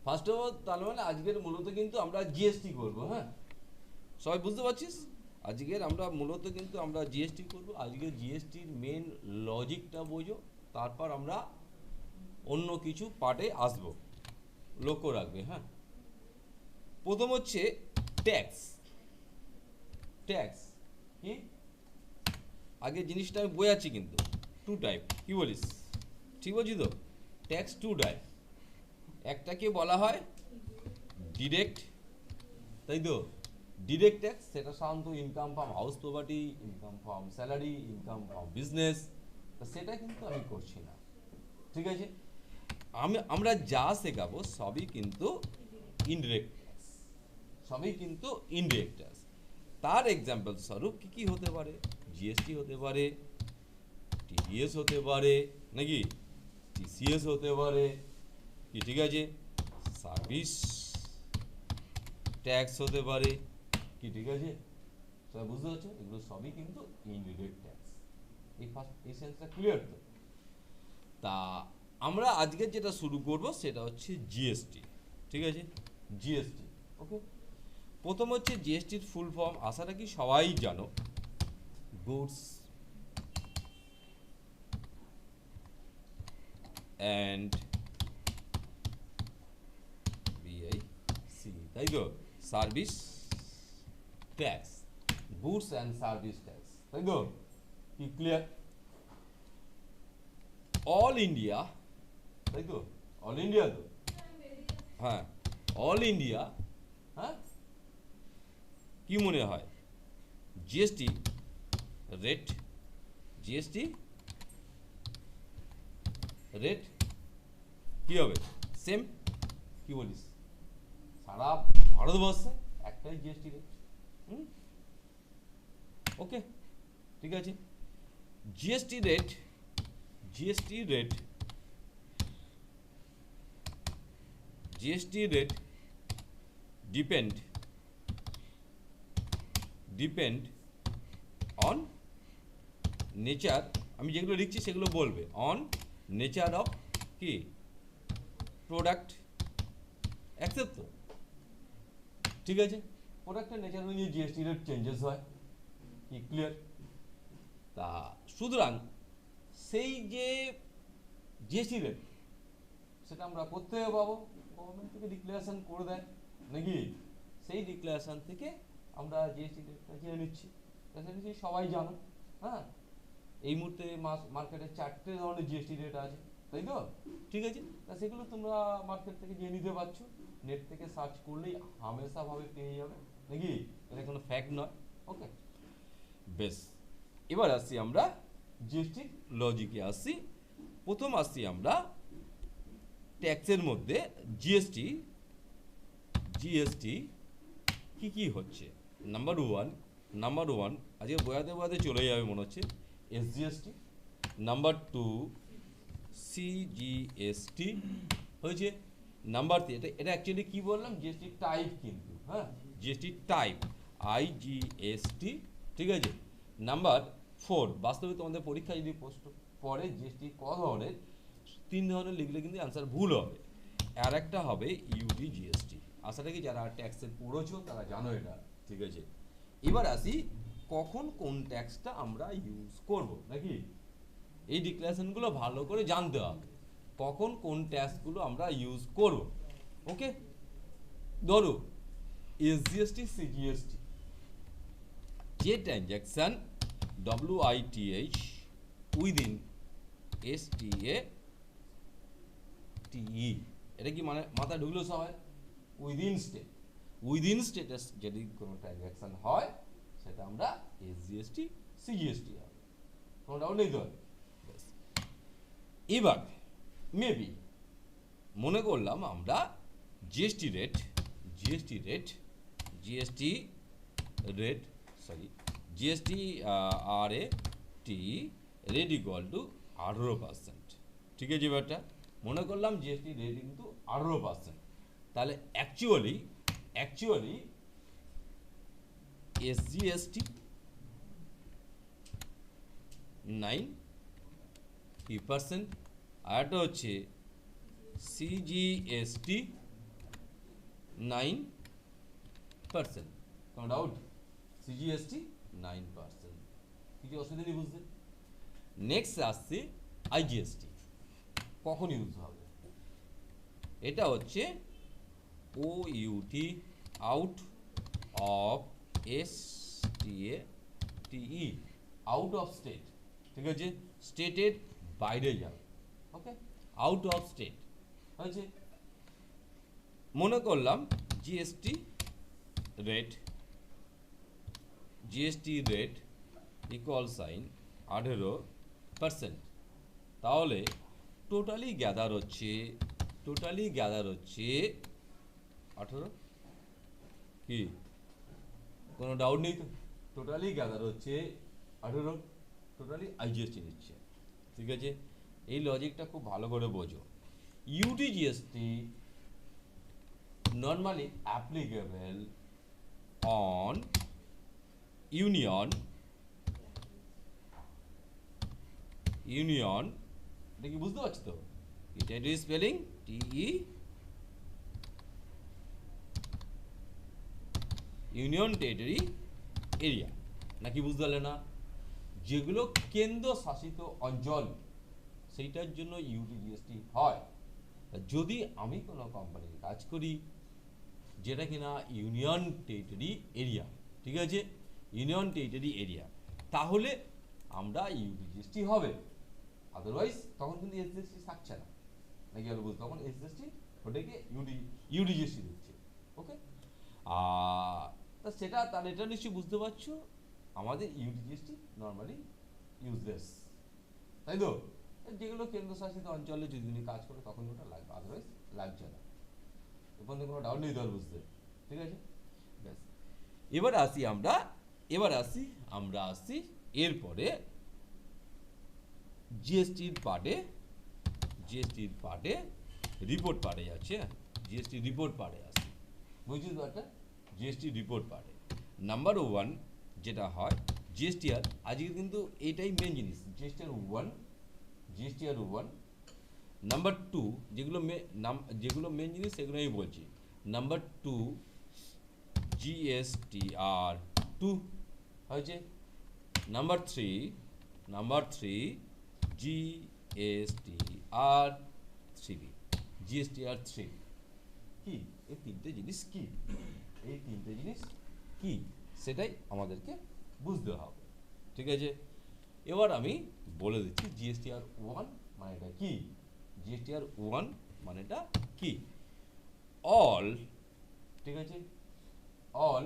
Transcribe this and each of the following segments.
First of all তার মানে আজকের মূলত কিন্তু আমরা জিএসটি করব। হ্যাঁ, সবাই বুঝতে পারছিস? আজকের আমরা মূলত কিন্তু আমরা জিএসটি করব। আজকে জিএসটির মেন লজিকটা বোঝো, তারপর আমরা অন্য কিছু পার্টে আসব, লক্ষ্য রাখবে। হ্যাঁ, প্রথম হচ্ছে ট্যাক্স। ট্যাক্স কি আগে জিনিসটা আমি বোঝাচ্ছি, কিন্তু টু টাইপ। কি বলিস? ঠিক বলছি তো? Tax two type. একটাকে বলা হয় ডিরেক্ট, তাই তো? ডিরেক্ট ট্যাক্স, সেটা সাধারণত income from house property, income from salary, income from business. সেটা কিন্তু আমি করছি না, ঠিক আছে? আমরা যা শেখাবো সবই কিন্তু ইনডিরেক্ট ট্যাক্স, সবই কিন্তু ইনডিরেক্ট ট্যাক্স। তার এক্সাম্পল স্বরূপ কি কি হতে পারে? জিএসটি হতে পারে, টিডিএস হতে পারে, নাকি টিসিএস হতে পারে, কি ঠিক আছে, সার্ভিস ট্যাক্স হতে পারে, কি ঠিক আছে? সবাই বুঝতে পারছো? এগুলো সবই কিন্তু ইনডিরেক্ট ট্যাক্স। এই সেন্সটা ক্লিয়ার তো? তা আমরা আজকে যেটা শুরু করব সেটা হচ্ছে জিএসটি, ঠিক আছে? জিএসটি, ওকে। প্রথম হচ্ছে জিএসটির ফুল ফর্ম, আশাটা কি সবাই জানো, গুডস অ্যান্ড বিআইসি, তাই তো? Service tax, goods and service tax, তাই তো? কি ক্লিয়ার? অল ইন্ডিয়া, তাই তো? অল ইন্ডিয়া তো? হ্যাঁ, অল ইন্ডিয়া। হ্যাঁ, কি মনে হয় জিএসটি রেট, জিএসটি রেট কি হবে? সেম? কি বলিস? সারা ভারতবর্ষে একটাই জিএসটি রেট। ওকে, ঠিক আছে। GST rate, GST rate, GST rate depend on nature, আমি যেগুলো লিখছি সেগুলো বলবে, অন নেচার অফ কি প্রোডাক্ট, অ্যাকসেপ্ট তো? ঠিক আছে, প্রোডাক্টের নেচার অনুযায়ী জিএসটি রেট চেঞ্জেস হয়। কি ক্লিয়ার? তা সুতরাং সেই যে জিএসটি রেট, সেটা আমরা কোথায় পাবো? গভর্নমেন্ট থেকে ডিক্লারেশন করে দেয়, নাকি? সেই ডিক্লারেশন থেকে আমরা জিএসটি রেটটা জেনে নিচ্ছি। সবাই জানো। হ্যাঁ, এই মুহূর্তে মার্কেটে 4টে ধরনের জিএসটি রেট আছে, তাই তো? ঠিক আছে, তা সেগুলো তোমরা মার্কেট থেকে জেনে নিতে পারছো, নেট থেকে সার্চ করলেই হামেশা ভাবে পেয়ে যাবে, নাকি? এটা কোনো ফ্যাক্ট নয়। ওকে, বেশ। এবার আসছি আমরা জিএসটি লজিকে আসছি। প্রথম আসছি আমরা ট্যাক্সের মধ্যে জিএসটি। জিএসটি কি কি হচ্ছে? নাম্বার ওয়ান আজকে বোঝাতে চলে যাবে মনে হচ্ছে, এসজিএসটি। নাম্বার 2 সিজিএসটি হয়েছে। নাম্বার 3, এটা অ্যাকচুয়ালি কি বললাম, জিএসটি টাইপ কিন্তু। হ্যাঁ, জিএসটি টাইপ আইজিএসটি, ঠিক আছে। নাম্বার 4, বাস্তবে তোমাদের পরীক্ষা যদি প্রশ্ন পড়ে জিএসটি ক ধরনের, 3 ধরনের লিখলে কিন্তু অ্যান্সার ভুল হবে। আর একটা হবে ইউডি জিএসটি। আশাটা কি যারা ট্যাক্সে পড়েছো তারা জানো এটা, ঠিক আছে। এবার আসি কখন কোন ট্যাক্সটা আমরা ইউজ করব, নাকি? এই ডিক্লারেশনগুলো ভালো করে জানতে হবে, কখন কোন ট্যাক্সগুলো আমরা ইউজ করব। ওকে, ধরো এসজিএসটি, সিজিএসটি, যে ট্রানজ্যাকশন ডব্লিউআইটিএইচ উইদিন এসটিএ টিই, এটা কি মানে মাথা ঢুকলো সবাই? উইদিন স্টেটাস যদি কোনো ট্রানজ্যাকশন হয় সেটা আমরা এসজিএসটি, সিজিএসটি হবে, কোনো ডাউট নেই তো? এবার মেবি মনে করলাম আমরা GST rate, GST rate, GST rate, sorry, GST R A T rate equal to 18%, ঠিক আছে? ব্যাপারটা মনে করলাম জিএসটি রেট কিন্তু 18%, তাহলে অ্যাকচুয়ালি এসজিএসটি 9%, আর একটা হচ্ছে সিজিএসটি 9%, কোনো ডাউট? সিজিএসটি 9%, কিছু অসুবিধা নেই বুঝতে। নেক্সট আসছে আইজিএসটি, কখন ইউজ হবে? এটা হচ্ছে O U T, out of S T A T E, out of state, ঠিক আছে, স্টেটের বাইরে যাবে, ওকে, আউট অফ স্টেট হয়েছে। মনে করলাম GST rate, GST rate equal sign 18%, তাহলে টোটালি গ্যাদার হচ্ছে 18, কি কোনো ডাউট নেই তো? টোটালি গ্যাদার হচ্ছে 18, টোটালি আইজিএসটি নিচ্ছে, ঠিক আছে। এই লজিকটা খুব ভালো করে বোঝো। UT GST normally applicable on union এটা কি বুঝতে পারছো তো? এটা স্পেলিং টিই, ইউনিয়ন টেরিটরি এরিয়া, নাকি বুঝতে পারলে না? যেগুলো কেন্দ্র শাসিত অঞ্চল সেইটার জন্য ইউটি জিএসটি হয়। যদি আমি কোনো কোম্পানির কাজ করি যেটা কিনা ইউনিয়ন টেরিটরি এরিয়া, ঠিক আছে, ইউনিয়ন টেরিটরি এরিয়া, তাহলে আমরা ইউটি জিএসটি হবে, আদারওয়াইজ তখন কিন্তু এসজিএসটি থাকছে না, নাকি আর বুঝতে? তখন এসজিএসটি ওটাকে ইউটি জিএসটি দিচ্ছে, ওকে। তা সেটা তাহলে এটা নিশ্চয়ই বুঝতে পারছো আমাদের ইউটি জিএসটি নর্মালি ইউজলেস, তাই তো? যেগুলো কেন্দ্রশাসিত অঞ্চলে যদি উনি কাজ করে তখন ওটা লাগবে, আদারওয়াইজ লাগছে না। এরপর কোনো ডাউট নেই তার বুঝতে, ঠিক আছে। ব্যাস, এবার আসি এরপরে জিএসটির পার্টে রিপোর্ট পার্টে যাচ্ছে, জিএসটি রিপোর্ট পার্টে আসি, বুঝছিস তো? একটা জিএসটি রিপোর্ট পার্টে নাম্বার 1 যেটা হয় জিএসটিআর, আজকে কিন্তু এইটাই মেন জিনিস, জিএসটিআর 1। নাম্বার 2 যেগুলো মেন জিনিস সেগুলো আমি বলছি। নাম্বার 2 জিএসটিআর 2 হয়েছে। নাম্বার 3 জিএসটিআর 3 কি? এই তিনটে জিনিস কি সেটাই আমাদেরকে বুঝতে হবে, ঠিক আছে। এবার আমি বলে দিচ্ছি জিএসটিআর 1 মানেটা কি। জিএসটিআর 1 মানেটা কি? অল, ঠিক আছে, অল,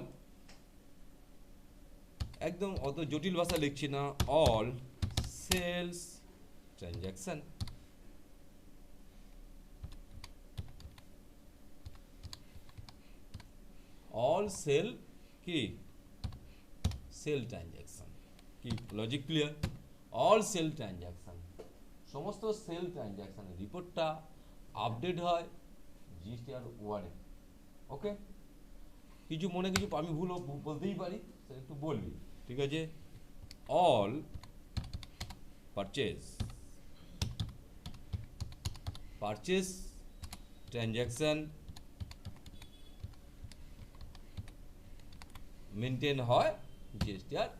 একদম অত জটিল ভাষা লিখছি না, all sales transaction, all sale কি? সেল ট্রানজাকশন, কি logic clear? All sale transaction, সমস্ত সেল ট্রানজাকশনের রিপোর্টটা আপডেট হয় জিএসটিআর 1 এ, ওকে। কিছু আমি ভুল বলতেই পারি, সেটা একটু বলবি, ঠিক আছে। অল পারচেস ট্রানজাকশন মেনটেন হয় জিএসটিআর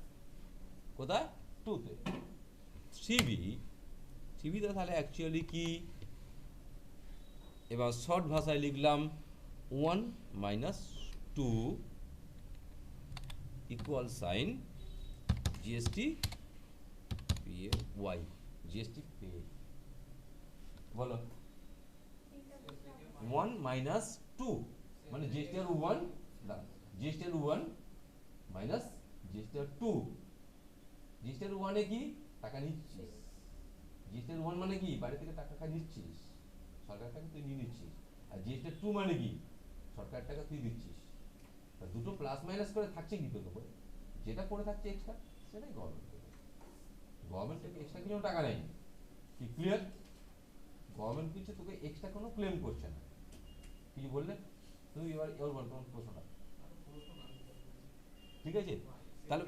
কোথায়? 2 তে। 3B তাহলে অ্যাকচুয়ালি কি? এবার শর্ট ভাষায় লিখলাম 1 - 2 equal sign GST pay y, GST pay, বলো 1 - 2 মানে জিএসটিআর 1, জিএসটিআর 1 মাইনাস জিএসটিআর 2। জিএসটিআর 1 এ কি? টাকা নিচ্ছিস। জিএসটিআর 1 মানে কি? বাড়ি থেকে টাকা নিচ্ছিস, সরকার টাকা তুই নিয়ে নিচ্ছিস। আর জিএসটিআর 2 মানে কি? সরকার টাকা তুই দিচ্ছিস। তা দুটো প্লাস মাইনাস করে থাকছে কি তোর উপরে? যেটা পড়ে থাকছে এক্সট্রা সেটাই গভর্নমেন্ট দেবে। গভর্নমেন্ট থেকে এক্সট্রা কিছু টাকা নেই, কি ক্লিয়ার? গভর্নমেন্ট কিছু তোকে এক্সট্রা কোনো ক্লেম করছে না। কিছু বললে তুমি এবার বল তোমার প্রশ্নটা, ঠিক আছে? তাহলে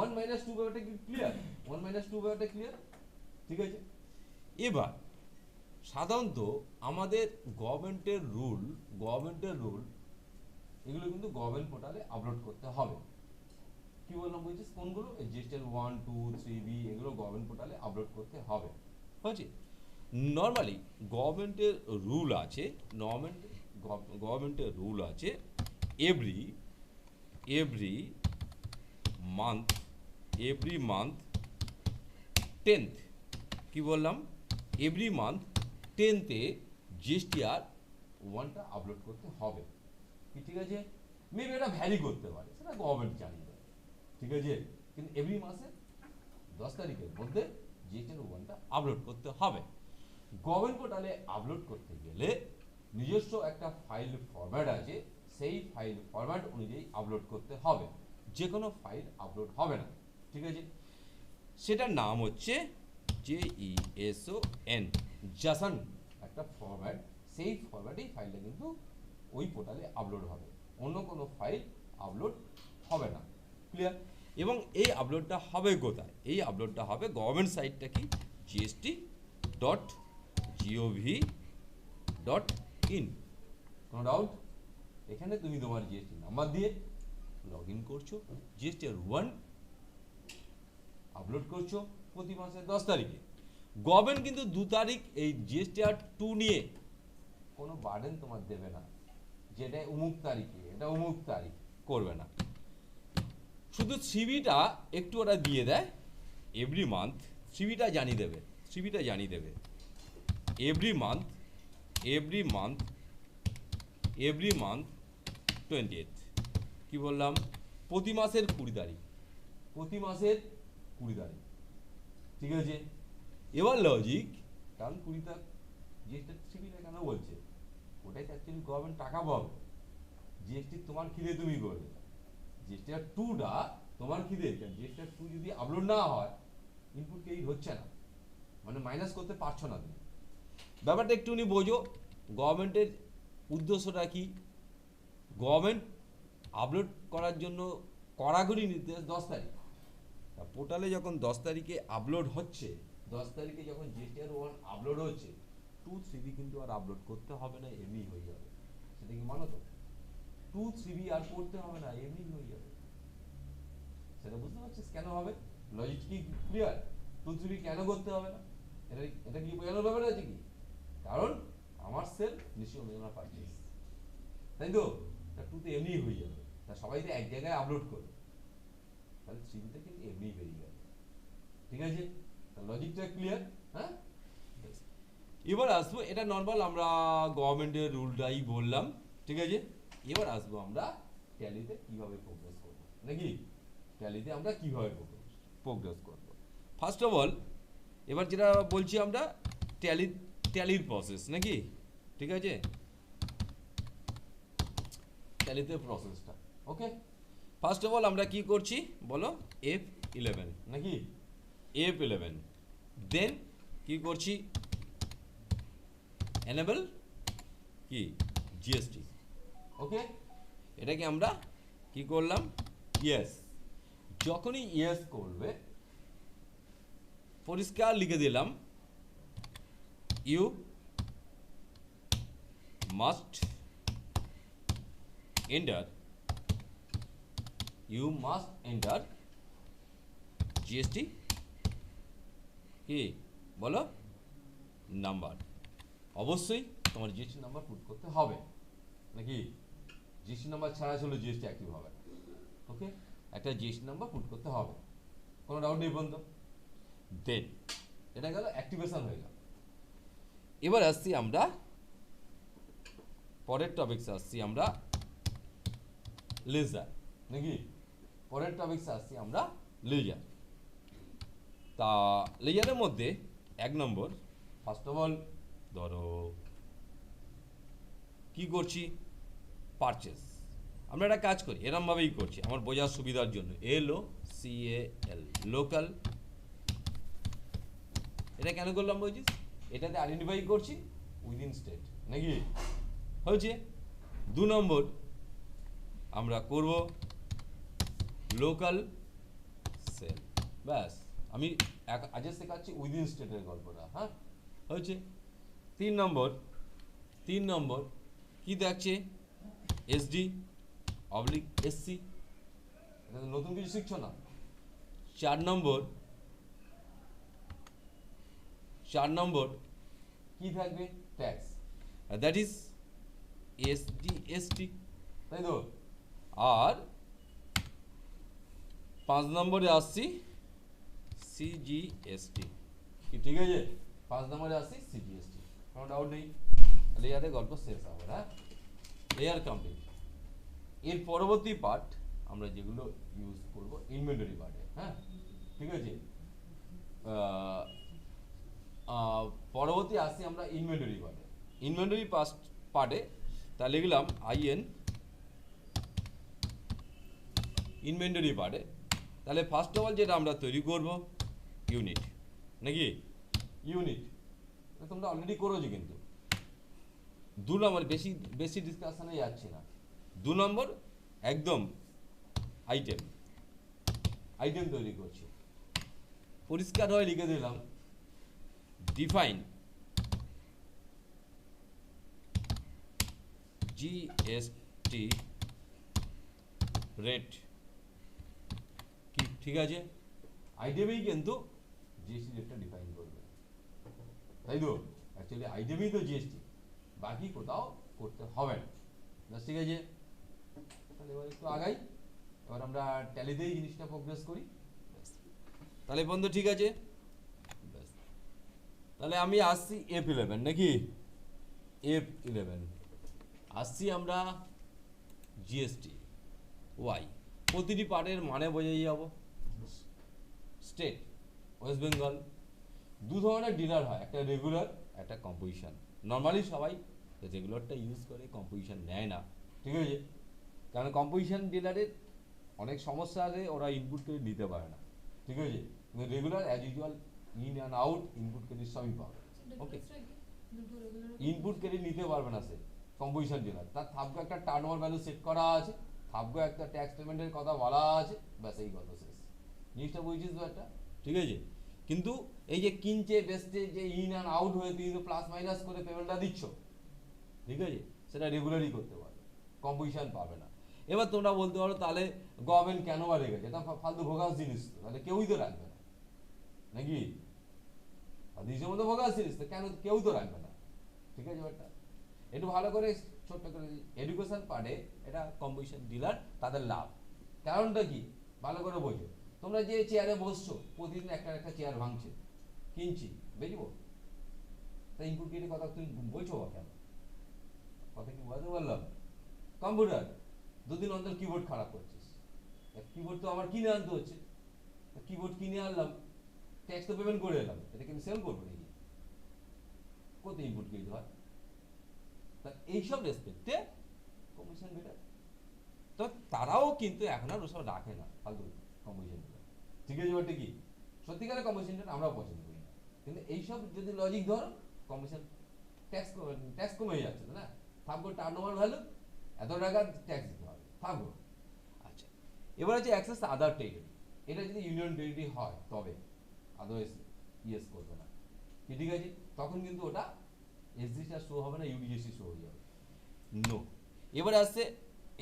1 - 2 ব্যাপারটা কি ক্লিয়ার? 1 - 2 ব্যাপারটা ক্লিয়ার, ঠিক আছে। এবার সাধারণত আমাদের গভর্নমেন্টের রুল এগুলো কিন্তু গভর্নমেন্ট পোর্টালে আপলোড করতে হবে। কি বললাম বলছিস কোনগুলো? এই জিএসটি 1 2 3B এগুলো গভর্নমেন্ট পোর্টালে আপলোড করতে হবে। হয়েছে? নর্মালি গভর্নমেন্টের রুল আছে, গভর্নমেন্টের রুল আছে every month every month 10th, কি বললাম, এভরি মান্থ 10th-এ জিএসটিআর 1টা আপলোড করতে হবে। কি ঠিক আছে? মেবি এটা ভ্যারি করতে পারে, সেটা গভর্নমেন্ট জানিয়ে দেবে, ঠিক আছে? কিন্তু এভরি মাসে 10 তারিখের মধ্যে জিএসটিআর 1টা আপলোড করতে হবে। গভর্নমেন্ট পোর্টালে আপলোড করতে গেলে নিজস্ব একটা ফাইল ফরম্যাট আছে, সেই ফাইল ফরম্যাট অনুযায়ী আপলোড করতে হবে, যে কোনো ফাইল আপলোড হবে না, ঠিক আছে? সেটার নাম হচ্ছে JESON, জাসন একটা ফরম্যাট, সেই ফরম্যাটেই ফাইলটা কিন্তু ওই পোর্টালে আপলোড হবে, অন্য কোনো ফাইল আপলোড হবে না। ক্লিয়ার? এবং এই আপলোডটা হবে কোথায়? এই আপলোডটা হবে গভর্নমেন্ট সাইটটা কি, gst.gov.in। কোনো ডাউট? এখানে তুমি তোমার জিএসটি নাম্বার দিয়ে লগ ইন করছো, জিএসটিআর 1 আপলোড করছো প্রতি মাসের 10 তারিখে। গভর্নমেন্ট কিন্তু 2 তারিখ এই জিএসটিআর 2 নিয়ে কোনো বার্ডেন তোমার দেবে না, যেটা অমুক তারিখে, এটা অমুক তারিখ করবে না। শুধু সিবিটা একটু ওরা দিয়ে দেয় এভরি মান্থ, সিবিটা জানিয়ে দেবে, সিবিটা জানিয়ে দেবে এভরি মান্থ 20th, কি বললাম, প্রতি মাসের 20 তারিখ, প্রতি মাসের 20 তারিখ, ঠিক আছে? এবার লজিক, কারণ 20 তারিখ জিএসটি সিবিটা কেন বলছে, ওটাই অ্যাকচুয়ালি গভর্নমেন্ট টাকা পাবে, জিএসটি তোমার খিদে তুমি করবে, জিএসটিআর 2টা তোমার খিদে, জিএসটিআর 2 যদি আপলোড না হয় ইনপুট ক্রেডিট হচ্ছে না, মানে মাইনাস করতে পারছো না তুমি। ব্যাপারটা একটুখানি বোঝো, গভর্নমেন্টের উদ্দেশ্যটা কি। গভর্নমেন্ট আপলোড করার জন্য কড়াকড়ি নির্দেশ 10 তারিখ, পোর্টালে যখন 10 তারিখে আপলোড হচ্ছে, 10 তারিখে যখন জিএসটিআর 1 আপলোড হচ্ছে, 2 3B কিন্তু আর আপলোড করতে হবে না, এমনি হয়ে যাবে। সেটা কি মানো তো? 2 3B আর করতে হবে না, এমনি হয়ে যাবে। সেটা বুঝতে পারছিস কেন হবে? লজিক কি ক্লিয়ার? 2 3B কেন করতে হবে না? এটা কি বোঝানোর ব্যাপার আছে কি? কারণ আমার সেল নিশ্চয়ই অন্য পারচেজ, তাই তো? তা 2 তে এমনি হয়ে যাবে, তা সবাই তো এক জায়গায় আপলোড করে, তাহলে 3B-তে কিন্তু এমনি বেরিয়ে যাবে, ঠিক আছে? তা লজিকটা ক্লিয়ার? হ্যাঁ, এবার আসবো, এটা নর্মাল আমরা গভর্নমেন্টের রুলটাই বললাম, ঠিক আছে? এবার আসবো আমরা ট্যালিতে কিভাবে প্রোগ্রেস করব, নাকি? ট্যালিতে আমরা কিভাবে প্রোগ্রেস করব? ফার্স্ট অফ অল, এবার যেটা বলছি আমরা ট্যালির প্রসেস, নাকি? ঠিক আছে, ট্যালিতে প্রসেসটা, ওকে। ফার্স্ট অফ অল আমরা কি করছি বলো, F11, নাকি? F11, দেন কি করছি, এনেবল কি জিএসটি, ওকে। এটাকে আমরা কি করলাম, ইয়েস। যখনই ইয়েস করবে, পরিষ্কার লিখে দিলাম, ইউ মাস্ট এন্টার জিএসটি কি বলো নাম্বার। অবশ্যই তোমার জিএসটি নাম্বার পুট করতে হবে, নাকি? জিএসটি নাম্বার ছাড়া ছিল জিএসটি অ্যাক্টিভ হবে না, ওকে। একটা জিএসটি নাম্বার পুট করতে হবে, কোনো ডাউট নেই বন্ধু। দেন এটা গেল, অ্যাক্টিভেশন হয়ে গেল। এবার আসছি আমরা পরের টপিকসে, আসছি আমরা লেজার, নাকি? পরের টপিকসে আসছি আমরা লেজার। তা লেজারের মধ্যে 1 নম্বর, ফার্স্ট অফ অল ধরো কি করছি, পারচেস। আমরা একটা কাজ করি, এরমভাবেই করছি আমার বোঝার সুবিধার জন্য, LOCAL, লোকাল। এটা কেন করলাম বলছিস? এটাতে আইডেন্টিফাই করছি উইদিন স্টেট, নাকি? হয়েছে। 2 নম্বর আমরা করব লোকাল সেল, ব্যাস। আমি আজকে শেখাচ্ছি উইদিন স্টেটের গল্পটা, হ্যাঁ, হয়েছে। 3 নম্বর কি দেখছে, SD অবলিক এসসি, এটা তো নতুন কিছু শিখছো না। 4 নম্বর কি থাকবে? Tax, that is ST ST, তাই তো। আর 5 নম্বরে আসছি সিজিএসটি, কি ঠিক আছে? 5 নম্বরে আসছি সিজিএসটি, কোনো ডাউট নেই। লেয়ারে গল্প শেষ হবে, হ্যাঁ, লেয়ার কমপ্লিট। এর পরবর্তী পার্ট আমরা যেগুলো ইউজ করব ইনভেন্টরি পার্টে, হ্যাঁ, ঠিক আছে। পরবর্তী আসছি আমরা ইনভেন্টরি পার্টে। ইনভেন্টরি পার্টে তা লিখলাম আইএন ইনভেন্টরি পার্টে। তাহলে ফার্স্ট অফ অল যেটা আমরা তৈরি করব ইউনিট, নাকি? ইউনিট তোমরা অলরেডি করেছো, কিন্তু 2 নম্বর বেশি ডিসকাশনে যাচ্ছি না। 2 নম্বর একদম আইটেম তৈরি করছি। পরিষ্কার হয়ে লিখে দিলাম ডিফাইন জিএসটি রেট, কি ঠিক আছে? আইটেমেই কিন্তু জিএসটি রেটটা ডিফাইন করবে, তাই তো। অ্যাকচুয়ালি আইটেমেই তো জিএসটি, বাকি কোথাও করতে হবে না, ঠিক আছে। তাহলে এবার একটু আগাই, এবার আমরা ট্যালিতেই জিনিসটা প্রোগ্রেস করি। তাহলে বন্ধু ঠিক আছে, তাহলে আমি আসছি F11, নাকি? F11 আসছি আমরা জিএসটি ওয়াই। প্রতিটি পার্টের মানে বোঝাই যাব। স্টেট ওয়েস্ট বেঙ্গল, 2 ধরনের ডিলার হয়, একটা রেগুলার, একটা কম্পোজিশন। নর্মালি সবাই রেগুলারটা ইউজ করে, কম্পোজিশন নেয় না, ঠিক আছে। কারণ কম্পোজিশন ডিলারের অনেক সমস্যা আছে, ওরা ইনপুট করে নিতে পারে না, ঠিক আছে। কিন্তু regular as usual in and out input credit সবই পাবে, ওকে। ইনপুট ক্রেডিট নিতে পারবে না সে কম্পোজিশন ডিলার। তার থাপগো একটা টার্নওভার ভ্যালু সেট করা আছে, থাপগো একটা ট্যাক্স পেমেন্টের কথা বলা আছে, ব্যাস এই কথা শেষ। জিনিসটা বুঝছিস তো একটা, ঠিক আছে। কিন্তু এই যে কিনছে বেচছে, যে ইন অ্যান্ড আউট হয়ে তুই তো প্লাস মাইনাস করে পেমেন্টটা দিচ্ছ, ঠিক আছে, সেটা রেগুলারই করতে পারবে, কম্পোজিশন পাবে না। এবার তোমরা বলতে পারো তাহলে গভর্নমেন্ট কেন বা রেখেছে? এটা ফালতু ভোগাস জিনিস, তো তাহলে কেউই তো রাখবে না, নাকি? জিনিসের মধ্যে ভোগাস জিনিস তো কেন কেউ তো রাখবে না, ঠিক আছে। ব্যাপারটা একটু ভালো করে ছোট্ট করে এডুকেশন পার্টে এটা কম্পোজিশন ডিলার তাদের লাভ, কারণটা কি ভালো করে বোঝো। তোমরা যে চেয়ারে বসছো, প্রতিদিন একটা একটা চেয়ার ভাঙছে, কিনছি, বেচবো, তা ইনপুট ক্রেডিট কথা তুমি বলছো কেন? কথা কি বুঝতে পারলাম? কম্পিউটার 2 দিন অন্তর কিবোর্ড খারাপ করছিস, কিবোর্ড তো আমার কিনে আনতে হচ্ছে, কিবোর্ড কিনে আনলাম, ট্যাক্স তো পেমেন্ট করে এলাম, এটা কিন্তু সেল করবো নাকি? কত ইনপুট ক্রেডিট হয়? তা এইসব রেসপেক্টে কমিশন বেটার, তো তারাও কিন্তু এখন আর ওসব রাখে না ফালতু কমিশন বেটার, ঠিক আছে। ব্যাপারটা কি সত্যিকারের কমিশনটা আমরাও পছন্দ করি না, কিন্তু এইসব যদি লজিক ধরো, কমিশন ট্যাক্স কমে যাচ্ছে না, থাকবো টার্নওভার ভ্যালু এত টাকা ট্যাক্স দিতে হবে, থাকবো। আচ্ছা, এবার হচ্ছে অ্যাক্সেস আদার টেরিটরি, এটা যদি ইউনিয়ন টেরিটরি হয় তবে, আদারওয়াইজ ইয়েস করবে না, ঠিক আছে। তখন কিন্তু ওটা এসজিটা শো হবে না, ইউডিজিসি শো হয়ে যাবে, নো। এবারে আসছে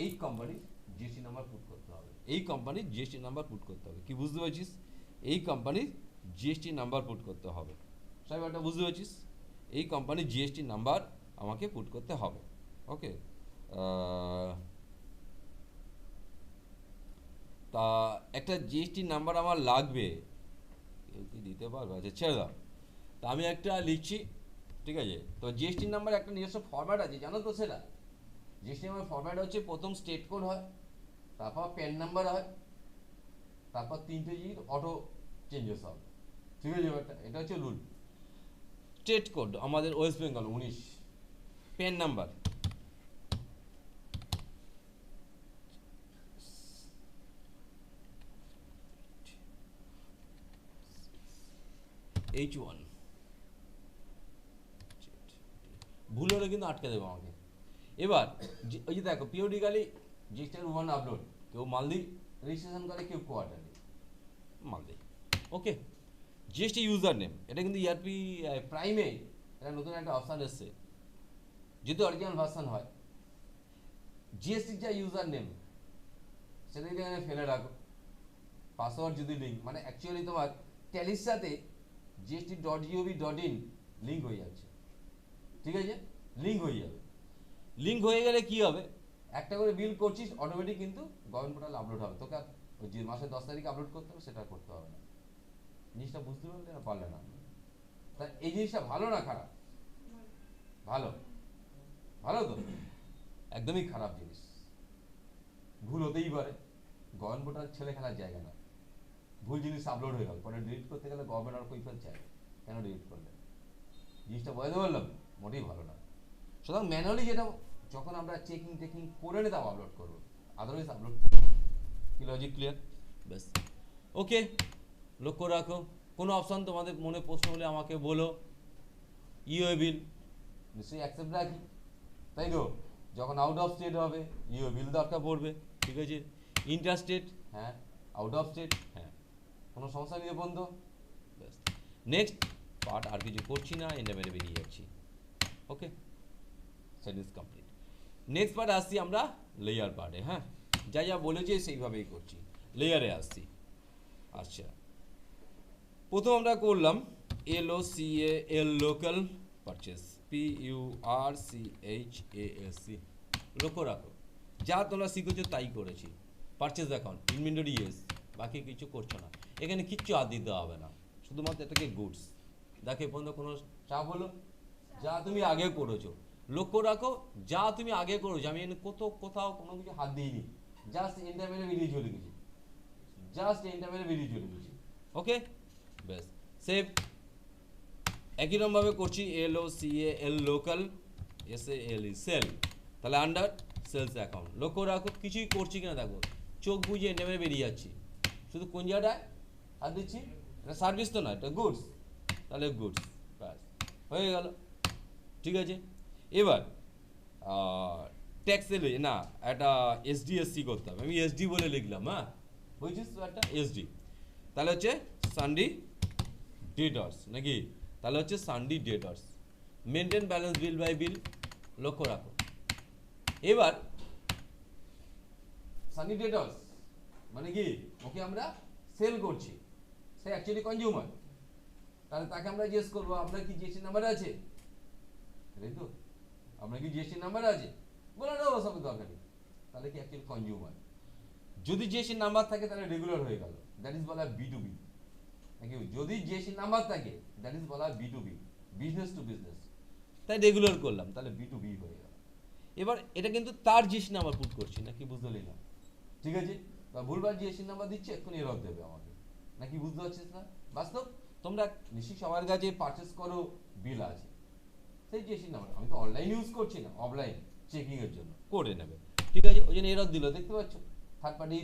এই কোম্পানির জিএসটি নাম্বার পুট করতে হবে, এই কোম্পানির জিএসটি নাম্বার পুট করতে হবে, কি বুঝতে পারছিস? এই কোম্পানির জিএসটি নাম্বার পুট করতে হবে, সবাই এটা বুঝতে পারছিস? এই কোম্পানির জিএসটি নাম্বার আমাকে পুট করতে হবে, ওকে। তা একটা জিএসটি নাম্বার আমার লাগবে, কেউ কি দিতে পারবে? আচ্ছা ছেড়ে দাও, তা আমি একটা লিখছি, ঠিক আছে। তো জিএসটি নাম্বার একটা নিজস্ব ফরম্যাট আছে, জানো তো সেটা? জিএসটি নাম্বার ফরম্যাট হচ্ছে প্রথম স্টেট কোড হয়, তারপর প্যান নাম্বার হয়, তারপর 3টে জিনিস অটো চেঞ্জেস হবে, ঠিক আছে। এটা হচ্ছে রুল। স্টেট কোড আমাদের West Bengal 19, pan number H1, ভুল হলে কিন্তু আটকে দেবে আমাকে। এবার ওই যে দেখো পিরিয়ডিক্যালি জিএসটির ওয়ান আপলোড, কেউ মান্থলি রেজিস্ট্রেশন করে, কেউ কোয়ার্টারলি মান্থলি, ওকে। জিএসটি ইউজার নেম, এটা কিন্তু ইআরপি প্রাইমে এটা নতুন একটা অপশান এসছে, যদি অরিজিনাল ভার্সন হয়। জিএসটির যা ইউজার নেম সেটাকে এখানে ফেলে রাখো। পাসওয়ার্ড যদি লিঙ্ক মানে অ্যাকচুয়ালি তোমার ট্যালির সাথে gst.gov.in লিঙ্ক হয়ে যাচ্ছে, ঠিক আছে, লিঙ্ক হয়ে যাবে। লিঙ্ক হয়ে গেলে কি হবে, একটা করে বিল করছিস অটোমেটিক কিন্তু গভর্নমেন্ট পোর্টাল আপলোড হবে, তোকে আর ওই যে মাসের 10 তারিখে আপলোড করতে হবে সেটা করতে হবে না। জিনিসটা বুঝতে পারলে না পারলে না? তা এই জিনিসটা ভালো না খারাপ? ভালো, ভালো তো, একদমই খারাপ জিনিস। ভুল হতেই পারে, গভর্নমেন্ট পোর্টাল ছেলে খেলার জায়গা না। ভুল জিনিস আপলোড হয়ে গেল, পরে ডিলিট করতে গেলে গভর্নমেন্ট আর কৈফিয়ত চায়, কেন ডিলিট করলে? জিনিসটা বোঝাতে পারলাম? মোটেই ভালো না। সুতরাং ম্যানুয়ালি যেটা যখন আমরা টেকিং করে নিয়ে তাও আপলোড করবো, আদারওয়াইজ আপলোড করবো না। কি লজিক ক্লিয়ার? ব্যাস, ওকে, লক্ষ্য রাখো। কোনো অপশন তোমাদের মনে প্রশ্ন হলে আমাকে বলো। ইউএ বিল নিশ্চয়ই অ্যাকসেপ্ট রাখি, তাই তো? যখন আউট অফ স্টেট হবে ইউএ বিল দরকার পড়বে, ঠিক আছে। ইন্টার স্টেট, হ্যাঁ। আউট অফ স্টেট, হ্যাঁ। কোনো সমস্যা নেই বন্ধু? ব্যাস, নেক্সট পার্ট আর কিছু করছি না, এন্ডে মেরে বেরিয়ে যাচ্ছি। Okay, set is complete. Next part আসছি আমরা লেয়ার পার্টে, হ্যাঁ। যা যা বলেছি সেইভাবেই করছি। লেয়ারে আসছি। আচ্ছা, প্রথম আমরা করলাম LOCAL লোকাল পারচেস, PURCHASC। লক্ষ্য রাখো, যা তোমরা শিখেছো তাই করেছি। পারচেস অ্যাকাউন্ট, ইনভেন্টরি, ইয়েস, বাকি কিছু করছো না, এখানে কিচ্ছু আর দিতে হবে না, শুধুমাত্র এটাকে গুডস। দেখে পর্যন্ত কোনো চাপ হলো? যা তুমি আগে করেছো, লক্ষ্য রাখো, যা তুমি আগে করেছো, আমি কোথাও কোনো কিছু হাত দিইনি, জাস্ট এন্টার মেরে বেরিয়ে চলে গেছি, জাস্ট এন্টার মেরে বেরিয়ে চলে গেছি। ওকে, ব্যাস, সেভ। একই রকমভাবে করছি LOCAL লোকাল, SALE সেল, তাহলে আন্ডার সেলস অ্যাকাউন্ট। লক্ষ্য রাখো, কিছুই করছি কিনা দেখো, চোখ বুঝে এন্টার মেরে বেরিয়ে যাচ্ছি, শুধু কোন জায়গাটায় হাত দিচ্ছি? এটা সার্ভিস তো না, এটা গুডস, তাহলে গুডস, ব্যাস হয়ে গেল, ঠিক আছে। এবার ট্যাক্সে না, একটা SDSC করতে হবে, আমি SD বলে লিখলাম, হ্যাঁ, বুঝছিস তো, একটা SD, তাহলে হচ্ছে সানডে ডেটর্স, নাকি? তাহলে হচ্ছে sundry debtors, maintain balance bill by bill. লক্ষ্য রাখো, এবার সানডে ডেটর্স মানে কি, ওকে আমরা সেল করছি, সে অ্যাকচুয়ালি কনজিউমার, তাহলে তাকে আমরা জিজ্ঞেস করবো আপনার কি জিএসটি নাম্বার আছে, তাই তো? আপনার কি জিএসটি নাম্বার আছে? বলে না, সব দরকার নেই, তাহলে কি অ্যাকচুয়ালি কনজিউমার। যদি জিএসটি নাম্বার থাকে তাহলে রেগুলার হয়ে গেল, দ্যাট ইজ বলা B2B, নাকি? যদি জিএসটি নাম্বার থাকে দ্যাট ইজ বলা B2B, বিজনেস টু বিজনেস, তাই রেগুলার করলাম, তাহলে B2B হয়ে গেল। এবার এটা কিন্তু তার জিএসটি নাম্বার পুট করছি, নাকি বুঝতে না? ঠিক আছে, বা ভুলবার জিএসটি নাম্বার দিচ্ছে, এক্ষুনি এরর দেবে আমাকে, নাকি বুঝতে পারছিস না? বাস্তব, তোমরা নিশ্চয়ই সবার কাছে পারচেস করো, বিল আছে, সেই জিএসটি নাম্বার, আমি তো অনলাইন ইউজ করছি না, অফলাইন চেকিং এর জন্য করে নেবে, ঠিক আছে। ওই জন্য এরর দিল, দেখতে পাচ্ছ, থার্ড পার্টি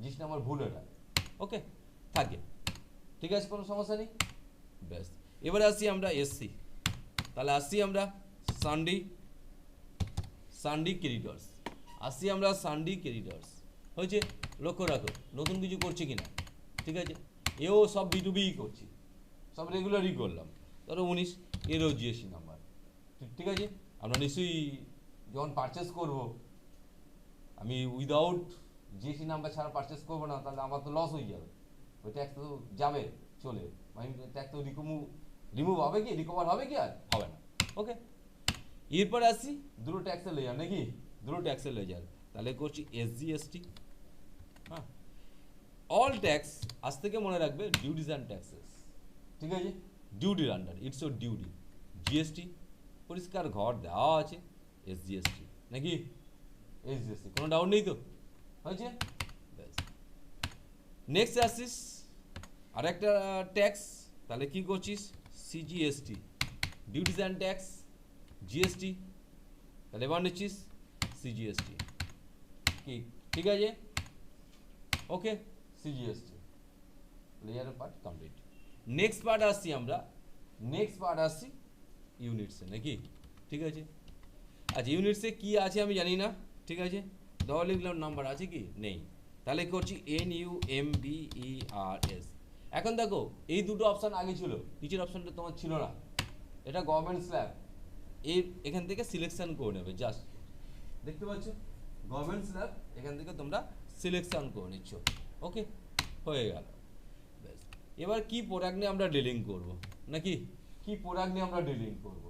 জিএসটি নাম্বার ভুল, এটা ওকে থাকে, ঠিক আছে, কোনো সমস্যা নেই। ব্যাস, এবারে আসছি আমরা SC, তাহলে আসছি আমরা সানডে ক্রেডিটর্স, আসছি আমরা সানডে ক্রেডিটর্স, হয়েছে। লক্ষ্য রাখো, নতুন কিছু করছি কিনা, ঠিক আছে। এও সব B2B করছি, সব রেগুলারই করলাম, ধরো 19, এরও জিএসটি নাম্বার, ঠিক আছে। আমরা নিশ্চয়ই যখন পারচেস করব, আমি উইদাউট জিএসটি নাম্বার ছাড়া পারচেস করবো না, তাহলে আমার তো লস হয়ে যাবে, ওই ট্যাক্স তো যাবে চলে, মানে ট্যাক্স তো রিমুভ হবে কি, রিকভার হবে কি? আর হবে না। ওকে, এরপর আসি দুটো ট্যাক্সের লেজার, নাকি? দুটো ট্যাক্সের লেজার, তাহলে করছি SGST, হ্যাঁ। অল ট্যাক্স আজ থেকে মনে রাখবে ডিউটিস অ্যান্ড ট্যাক্সেস, ঠিক আছে, ডিউটির under, it's our duty. GST পরিষ্কার ঘর দেওয়া আছে, SGST, নাকি? SGST, কোনো ডাউট নেই তো, হয়েছে। ব্যাস, নেক্সট আসছিস আর একটা ট্যাক্স, তাহলে কি করছিস? CGST, duties and tax, GST, তাহলে এবার নিচ্ছিস CGST, কি? ঠিক আছে, ওকে, CGST layer part complete. Next part আসছি আমরা, ইউনিটসে, নাকি? ঠিক আছে, আচ্ছা, ইউনিটসে কি আছে আমি জানি না, ঠিক আছে, দেওয়া লিখলাম, নাম্বার আছে কি? নেই, তাহলে করছি NUMBERS। এখন দেখো, এই দুটো অপশন আগে ছিল, নিচের অপশনটা তোমার ছিল না, এটা গভর্নমেন্ট স্ল্যাব, এখান থেকে সিলেকশন করে নেবে, জাস্ট দেখতে পাচ্ছ, গভর্নমেন্ট স্ল্যাব, এখান থেকে তোমরা সিলেকশন করে নিচ্ছ, ওকে, হয়ে গেল। ব্যাস, এবার কি প্রোডাক্ট নিয়ে আমরা ডিলিং করব, নাকি কি প্রোডাক্ট নিয়ে আমরা ডিলিং করব,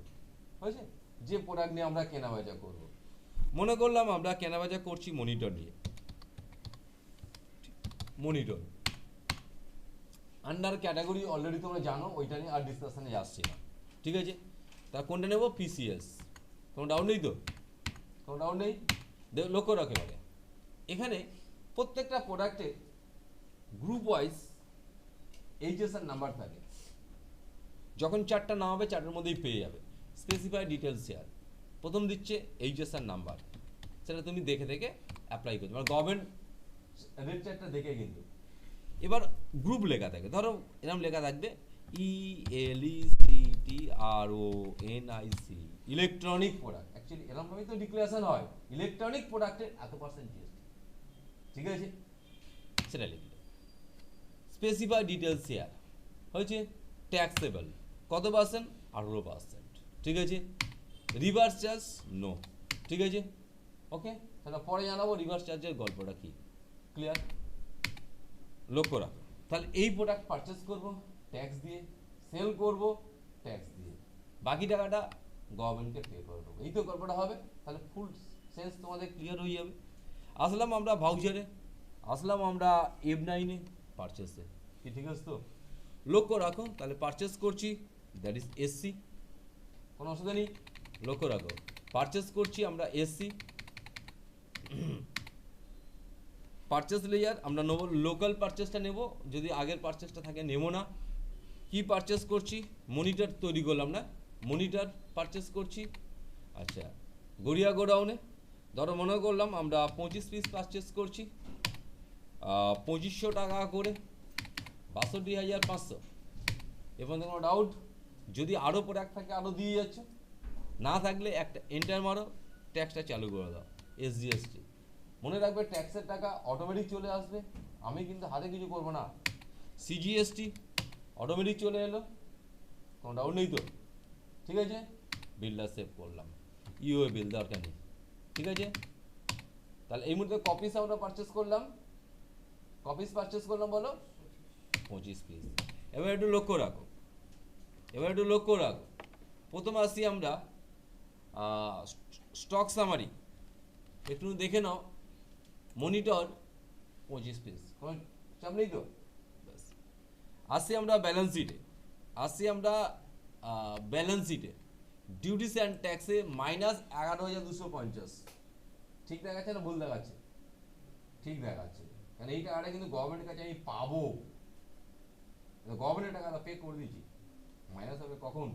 হয়েছে, যে প্রোডাক্ট নিয়ে আমরা কেনাবেচা করব। মনে করলাম আমরা কেনাবেচা করছি মনিটর নিয়ে, মনিটর আন্ডার ক্যাটাগরি অলরেডি তোমরা জানো, ওইটা নিয়ে আর ডিসকাশনে আসছে না, ঠিক আছে। তা কোনটা নেব, পিসিএস, কোনো ডাউট নেই তো, কোনো ডাউট নেই। লক্ষ্য রাখো এবারে, এখানে প্রত্যেকটা প্রোডাক্টে গ্রুপ ওয়াইজ এইচএসআর নাম্বার থাকে, যখন চারটা নাম হবে চারটার মধ্যেই পেয়ে যাবে। স্পেসিফাই ডিটেলস শেয়ার, প্রথম দিচ্ছে এইচএসআর নাম্বার, সেটা তুমি দেখে দেখে অ্যাপ্লাই করছো, মানে গভর্নমেন্ট রেট চার্টটা দেখে কিন্তু। এবার গ্রুপ লেখা থাকে, ধরো এরকম লেখা থাকবে ELECTRONIC, ইলেকট্রনিক প্রোডাক্ট, অ্যাকচুয়ালি এরকমভাবেই তো ডিক্লারেশন হয়, ইলেকট্রনিক প্রোডাক্টের এত পার্সেন্ট জিএসটি, ঠিক আছে, সেটা লিখলে। স্পেসিফাই ডিটেলস শেয়ার হয়েছে, ট্যাক্সেবল কত পার্সেন্ট, 18%, ঠিক আছে। রিভার্স চার্জ নো, ঠিক আছে, ওকে, তাহলে পরে জানাবো রিভার্স চার্জের গল্পটা কি, ক্লিয়ার। লক্ষ্য রাখো, তাহলে এই প্রোডাক্ট পারচেস করব ট্যাক্স দিয়ে, সেল করব ট্যাক্স দিয়ে, বাকি টাকাটা গভর্নমেন্টকে পে করে দেবো, এই তো গল্পটা হবে। তাহলে ফুল সেন্স তোমাদের ক্লিয়ার হয়ে যাবে। আসলাম আমরা ভাউচারে, আসলাম আমরা F9-এ পারচেসে, কি ঠিক আছে তো। লক্ষ্য রাখো, তাহলে পারচেস করছি, দ্যাট ইজ এসসি, কোনো অসুবিধা নেই। লক্ষ্য রাখো, পারচেস করছি আমরা এসসি, পারচেস লেয়ার আমরা নেব, লোকাল পারচেসটা নেব, যদি আগের পারচেসটা থাকে নেব না। কি পারচেস করছি, মনিটর তৈরি করলাম না, মনিটর পারচেস করছি। আচ্ছা, গড়িয়া গোডাউনে ধরো মনে করলাম আমরা 25 পিস পারচেস করছি, 2500 টাকা করে, 62,500। এবার কোনো ডাউট, যদি আরও প্রোডাক্ট থাকে আরও দিয়ে যাচ্ছ, না থাকলে একটা এন্টার মারো, ট্যাক্সটা চালু করে দাও, এসজিএসটি। মনে রাখবে ট্যাক্সের টাকা অটোমেটিক চলে আসবে, আমি কিন্তু হাতে কিছু করবো না। সিজিএসটি অটোমেটিক চলে এলো, কোনো ডাউট নেই তো, ঠিক আছে। বিলটা সেভ করলাম, ইউএ বিল দরকার নেই, ঠিক আছে। তাহলে এই মুহূর্তে কপিস আমরা পারচেস করলাম, কপিস পারচেস করলাম বলো 25 পিস। এবার একটু লক্ষ্য রাখো, এবার একটু লক্ষ্য রাখো, প্রথমে আসি আমরা স্টক সামারি, একটু দেখে নাও। মনিটর 25 পিস, কোনো চাপ নেই তো, ব্যাস। আসি আমরা ব্যালেন্স শিটে, আসি আমরা ব্যালেন্স শিটে, ডিউটিস অ্যান্ড ট্যাক্সে -11,250, ঠিক দেখাচ্ছে না ভুল দেখাচ্ছে, ঠিক দেখাচ্ছে, কারণ এই টাকাটা কিন্তু গভর্নমেন্টের কাছে আমি পাবো, গভর্নমেন্টের টাকাটা পে করে দিয়েছি, মাইনাস হবে কখন,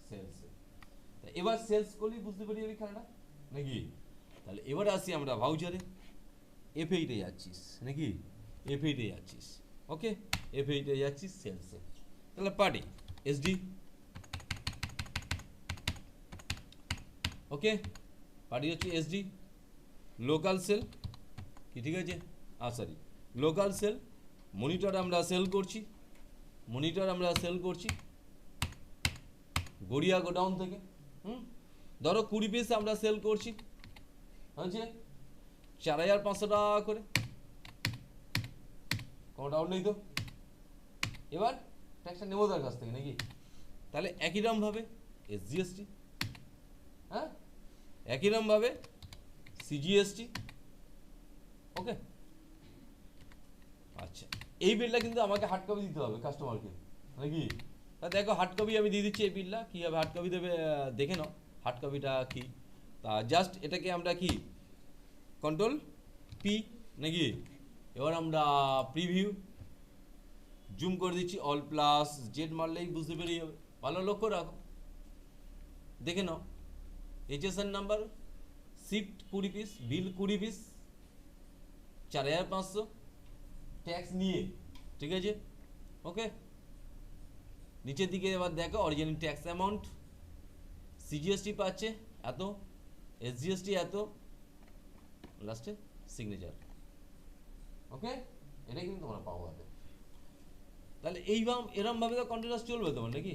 সেলসে। তা এবার সেলস করলেই বুঝতে পারি আমি খেলাটা নাকি। তাহলে এবার আসি আমরা ভাউচারে, F8-এ যাচ্ছিস নাকি, F8-এ যাচ্ছিস, ওকে, F8-এ যাচ্ছিস সেলসে, তাহলে পার্টি এসডি, ওকে, পার্টি হচ্ছে এসডি। লোকাল সেল কি ঠিক আছে, সরি, লোকাল সেল, মনিটর আমরা সেল করছি, মনিটর আমরা সেল করছি গড়িয়া গোডাউন থেকে, ধরো 20 পিস আমরা সেল করছি, হয়েছে 4,500 টাকা করে, কোনো ডাউট নেই তো। এবার ট্যাক্সটা নেবো তার কাছ থেকে নাকি, তাহলে একই রকমভাবে এসজিএসটি, হ্যাঁ, একই রকমভাবে সিজিএসটি, ওকে। আচ্ছা, এই বিলটা কিন্তু আমাকে হার্ড কপি দিতে হবে কাস্টমারকে নাকি। তা দেখো হার্ড কপি আমি দিয়ে দিচ্ছি, এই বিলটা কীভাবে হার্ড কপি দেবে দেখে নাও, হার্ড কপিটা কি। তা জাস্ট এটাকে আমরা কি কন্ট্রোল পি নাকি, এবার আমরা প্রিভিউ জুম করে দিচ্ছি, অল প্লাস জেড মারলেই বুঝতে পেরে যাবে, ভালো লক্ষ্য রাখো, দেখে নাও। এইচএসএন নাম্বার, শিফট 20 পিস, বিল 20 পিস, 4,500 ট্যাক্স নিয়ে, ঠিক আছে, ওকে। নিচের দিকে এবার দেখো অরিজিনাল ট্যাক্স অ্যামাউন্ট, সিজিএসটি পাচ্ছে এত, এসজিএসটি এত, লাস্টে সিগনেচার, ওকে। এটাই কিন্তু তোমরা পাবো হাতে। তাহলে এরমভাবে তো কন্টিনিউয়াস চলবে তোমার নাকি।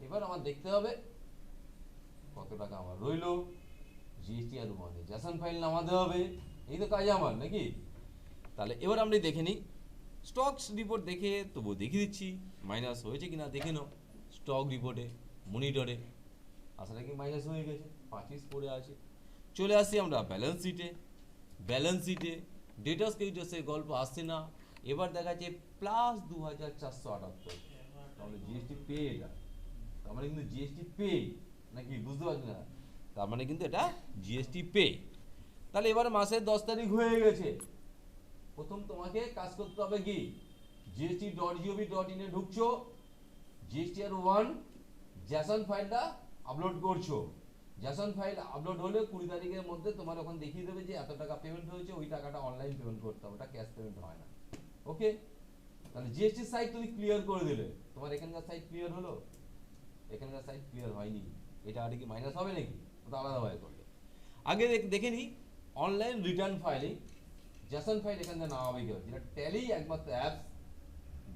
এবার আমার দেখতে হবে কত টাকা আমার রইলো, জিএসটি আর মনিটাইজেশন ফাইল নামাতে হবে, এই তো কাজ আমার নাকি। তাহলে এবার আমরা দেখে নিই স্টকস রিপোর্ট দেখে তবু দেখিয়ে দিচ্ছি মাইনাস হয়েছে কিনা দেখে নাও। স্টক রিপোর্টে মনিটরে আসলে কি মাইনাস হয়ে গেছে, 25 পড়ে আছে। চলে আসি আমরা ব্যালেন্স শিটে। ব্যালেন্স শিটে ডেটাস ক্রেডিটার্সের গল্প আসছে না, এবার দেখা যাচ্ছে প্লাস 2478, তাহলে জিএসটি পে। এটা তার মানে কিন্তু জিএসটি পে নাকি, বুঝতে পারছি না, তার মানে কিন্তু এটা জিএসটি পে। তাহলে এবার মাসের 10 তারিখ হয়ে গেছে, প্রথম তোমাকে কাজ করতে হবে কি, gst.gov.in এ ঢুকছো, GSTR1 জ্যাসন ফাইলটা আপলোড করছো। জ্যাসন ফাইল আপলোড হলে 20 তারিখের মধ্যে তোমার ওখানে দেখিয়ে দেবে যে এত টাকা পেমেন্ট হয়েছে, ওই টাকাটা অনলাইন পেমেন্ট করতে হবে, ওটা ক্যাশ পেমেন্ট হয় না। ওকে, তাহলে জিএসটি সাইট তুমি ক্লিয়ার করে দিলে, তোমার এখানকার সাইট ক্লিয়ার হলো, এখানকার সাইট ক্লিয়ার হয়নি, এটা আর কি মাইনাস হবে নাকি, ওটা আলাদাভাবে করবে। আগে দেখে নিই online return filing, Jason file এখান থেকে নেওয়া হবে কি, যেটা ট্যালি একমাত্র অ্যাপস,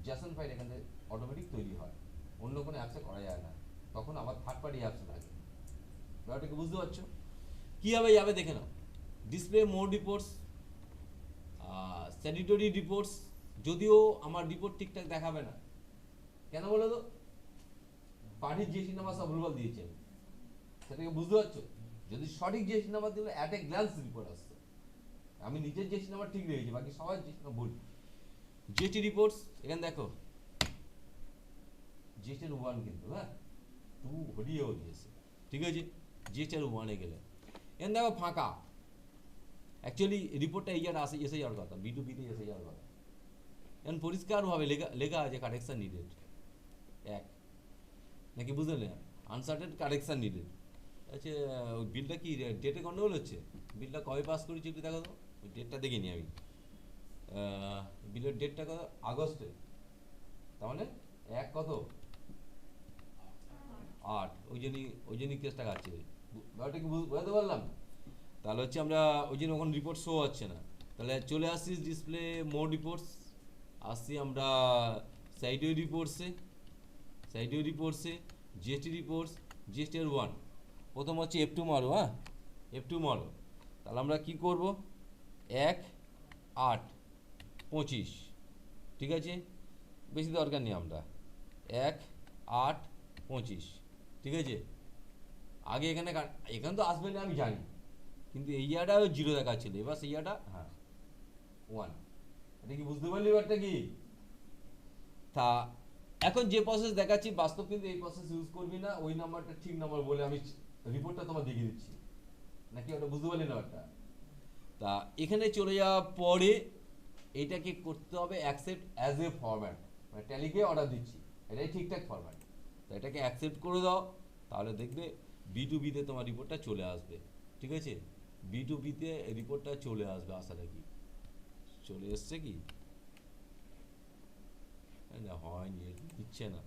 জ্যাসন ফাইল এখান থেকে অটোমেটিক তৈরি হয়, অন্য কোনো অ্যাপসে করা যায় না, তখন আবার থার্ড পার্টি অ্যাপস লাগে। ব্যাপারটাকে বুঝতে পারছো, কীভাবে যাবে দেখে নাও। ডিসপ্লে মোর রিপোর্টস, স্যানিটরি রিপোর্টস, যদিও আমার রিপোর্ট ঠিকঠাক দেখাবে না, কেন বলো তো, পার্টির জিএসটি নাম্বার সব ভুলভাল দিয়েছে, সেটাকে বুঝতে পারছো। যদি সঠিক জিএসটি নাম্বার দিলে অ্যাট এ গ্ল্যান্স রিপোর্ট আসছে, আমি নিজের জিএসটি নাম্বার ঠিক রেখেছি, বাকি সবাই জিএসটি নাম্বার ভুল। জিএসটি রিপোর্টস এখানে দেখো, জিএসটির 1 কিন্তু, হ্যাঁ 2 হরিয়েও দিয়েছে, ঠিক আছে। জিএসটির 1 এ গেলে এখানে দেখো ফাঁকা, অ্যাকচুয়ালি রিপোর্টটা এই জায়গাটা এসে যাওয়ার কথা, B2B-তে এসে যাওয়ার কথা। এখন পরিষ্কারভাবে লেখা আছে কারেকশন নিডেড, এক নাকি বুঝলে না, আনসার্টেড কারেকশন নিডেড। আচ্ছা ওই বিলটা কি ডেটে গন্ডগোল হচ্ছে, বিলটা কবে পাস করেছি একটু দেখো তো, ওই ডেটটা দেখিনি আমি, বিলের ডেটটা কত, আগস্টে, তার মানে 1 কত 8, ওই জন্যই কেসটা কাটছে, ব্যাপারটা কি বুঝতে পারলাম। তাহলে হচ্ছে আমরা ওই জন্য ওখানে রিপোর্ট শো হচ্ছে না, তাহলে চলে আসছি ডিসপ্লে মোর রিপোর্টস, আসছি আমরা সাইডওয়ে রিপোর্টসে জিএসটি রিপোর্টস, জিএসটির 1, প্রথম হচ্ছে F2 মারো, হ্যাঁ F2 মারো, তাহলে আমরা কি করব, 1/8/25, ঠিক আছে, বেশি দরকার নেই, আমরা 1/8/25, ঠিক আছে। আগে এখানে তো আসবে না আমি জানি, কিন্তু এই জায়গাটা 0 দেখাচ্ছিল, এবার সেই জায়গাটা হ্যাঁ 1, এটা কি বুঝতে পারলি ব্যাপারটা কি। তা এখন যে প্রসেস দেখাচ্ছি বাস্তব কিন্তু এই প্রসেস ইউজ করবি না, ওই নাম্বারটা ঠিক নাম্বার বলে আমি রিপোর্টটা তোমার দেখিয়ে দিচ্ছি, নাকি ওটা বুঝতে পারলি না ব্যাপারটা। তা এখানে চলে যাওয়ার পরে এটাকে করতে হবে অ্যাকসেপ্ট অ্যাজ এ ফরম্যাট, মানে ট্যালিকে অর্ডার দিচ্ছি, এটাই ঠিকঠাক ফরম্যাট, তো এটাকে অ্যাকসেপ্ট করে দাও, তাহলে দেখবে B2B-তে তোমার রিপোর্টটা চলে আসবে, ঠিক আছে। B2B-তে রিপোর্টটা চলে আসবে, আশা রাখি চলে এসছে কি না, হয়নি, দিচ্ছে না,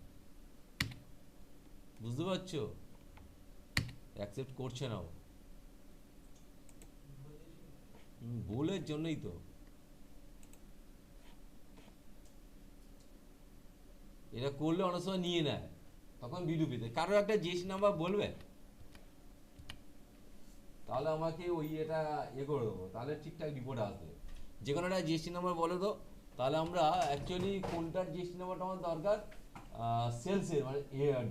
বুঝতে পারছো, অ্যাকসেপ্ট করছে না ও, ভুলের জন্যই তো, এটা করলে অনেক সময় নিয়ে নেয়, তখন B2B-তে কারো একটা জিএসটি নাম্বার বলবে, তাহলে আমাকে ওই এটা করে দেবো, তাহলে ঠিকঠাক রিপোর্ট আসবে। যে কোনো একটা জিএসটি নাম্বার বলে দাও, তাহলে আমরা অ্যাকচুয়ালি কোনটার জিএসটি নাম্বারটা আমার দরকার, সেলসের মানে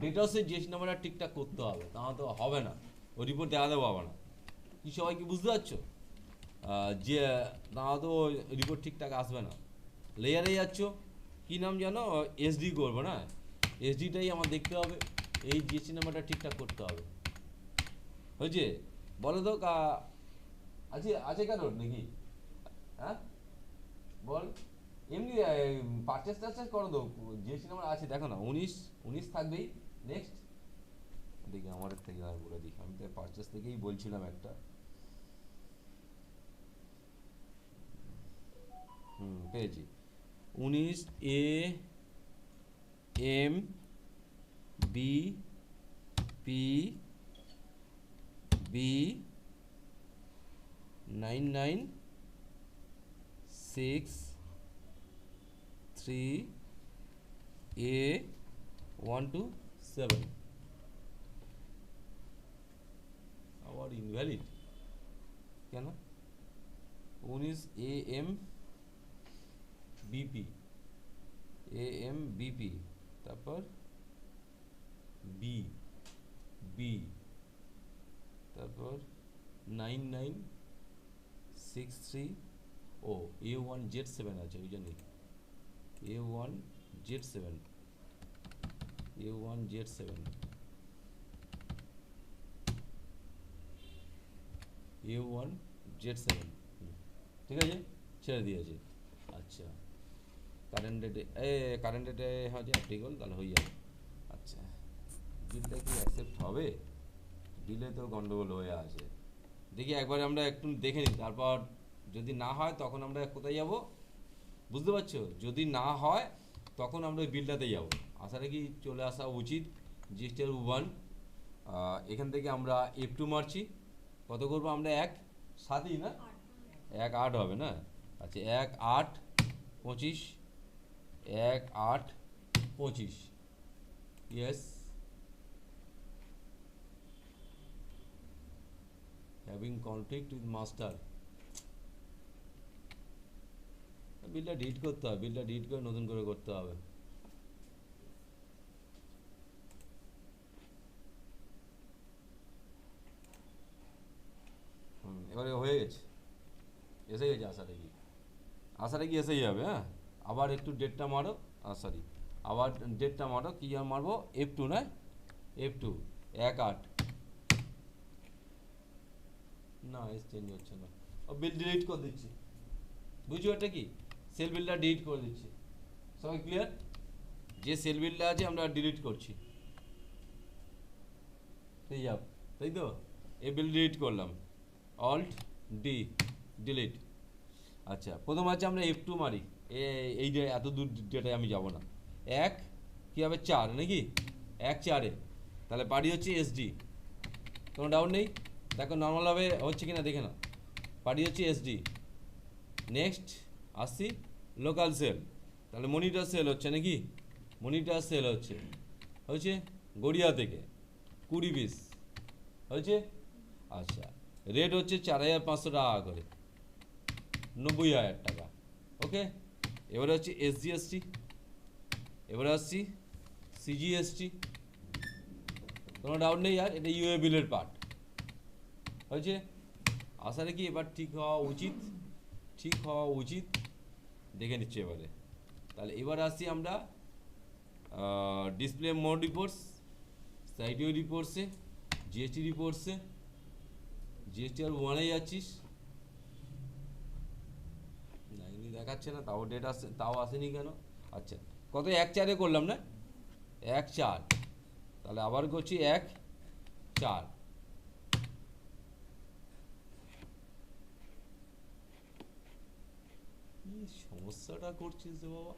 ডেটাসের জিএসটি নাম্বারটা ঠিকঠাক করতে হবে, তাহলে তো হবে না, ওই রিপোর্ট দেখাতে পারবো না, কি সবাই কি বুঝতে পারছো, যে না তো রিপোর্ট ঠিকঠাক আসবে না। লেয়ারে যাচ্ছ, কী নাম জানো, SD করবো না, SDটাই আমার দেখতে হবে, এই জিএসটি নাম্বারটা ঠিকঠাক করতে হবে, হয়েছে বলো তো, আছে কারোর নাকি, হ্যাঁ বল, এমনি পারচেস টারচেস করো তো, জিএসটি নাম্বার আছে দেখো না, 19 থাকবেই। নেক্সট দেখি আমার থেকে আর বলে দেখি, আমি তো পারচেস থেকেই বলছিলাম একটা, পেয়েছি 19AMBP996 3A127, আবার ইনভ্যালিড কেন, 19AM বিপি, AMBP, তারপর বি, বি, তারপর 9963, ও A1Z7 আছে ওই জন্যই, A1Z7, A1Z7, A1Z7, ঠিক আছে, ছেড়ে দিয়েছে। আচ্ছা, কারেন্ট ডেটে হ্যাঁ যে অ্যাপ্লিকেবল, তাহলে হয়ে যাবে। আচ্ছা, বিলটা কি অ্যাকসেপ্ট হবে? বিলে তো গন্ডগোল হয়ে আছে, দেখি একবার আমরা একটু দেখে নিই, তারপর যদি না হয় তখন আমরা কোথায় যাব বুঝতে পারছো? যদি না হয় তখন আমরা ওই বিলটাতে যাব। আশা রাখি চলে আসা উচিত। জিএসটিআর 1, এখান থেকে আমরা F2 মারছি, কত করবো আমরা? 1.7 না, 1.8 হবে না? আচ্ছা, 1.8.25, 1.8.25, yes, having conflict with master. বিলটা ডিলিট করতে হবে, বিলটা ডিলিট করে নতুন করে করতে হবে। এবারে হয়ে গেছে, এসে গেছে আশা রাখি এসেই যাবে। হ্যাঁ, আবার একটু ডেটটা মারো, সরি, আবার ডেটটা মারো, কী আর মারবো? F2 নয়, F2, 1.8, না এস চেঞ্জ হচ্ছে না, ও বিল ডিলিট করে দিচ্ছি, বুঝছো এটা কি? সেল বিলটা ডিলিট করে দিচ্ছি, সবাই ক্লিয়ার? যে সেল বিলটা আছে আমরা ডিলিট করছি, তাই যাব, তাই তো? এই বিল ডিলিট করলাম, অল্ট ডি, ডিলিট। আচ্ছা, প্রথম আছে আমরা F2 মারি, এই যে এত দূর ডেটায় আমি যাব না। 1 কী হবে? 4 নাকি? 1.4-এ, তাহলে পার্টি হচ্ছে SD, কোনো ডাউট নেই। দেখো নর্মালভাবে হচ্ছে কিনা দেখে না, পার্টি হচ্ছে SD। নেক্সট আসছি লোকাল সেল, তাহলে মনিটর সেল হচ্ছে নাকি? মনিটর সেল হচ্ছে গড়িয়া থেকে 20 পিস হয়েছে। আচ্ছা, রেট হচ্ছে 4,500 টাকা করে, 90,000 টাকা। ওকে, এবারে হচ্ছে SGST, এবারে আসছি CGST, কোনো ডাউট নেই আর, এটা ইউএ বিলের পার্ট হয়েছে। আশা রাখি এবার ঠিক হওয়া উচিত, দেখে নিচ্ছি এবারে। তাহলে এবার আসছি আমরা ডিসপ্লে মোড রিপোর্টস, সাইডিও রিপোর্টসে, জিএসটি রিপোর্টসে, জিএসটিআর 1-এ যাচ্ছিস, 9 দেখাচ্ছে না, তাও ডেট আসছে, তাও আসেনি কেন? আচ্ছা, কত? 1.4-এ করলাম না, 1.4, তাহলে আবার করছি 1.4, কি সমস্যাটা করছিস রে বাবা?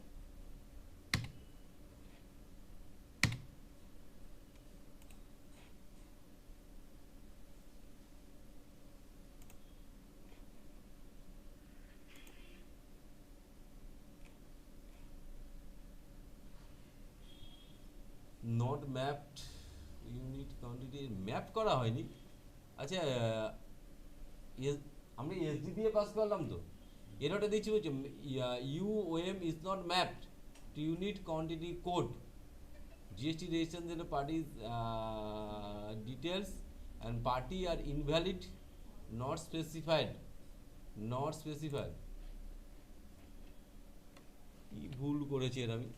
Not mapped unit quantity, map করা হয়নি। আচ্ছা, আমরা এসডি দিয়ে পাস করলাম তো, এরটা দেখছি বলছে UOM is not mapped to unit quantity code, GST registration the parties details and party are invalid, not specified, কি ভুল করেছি এর আমি?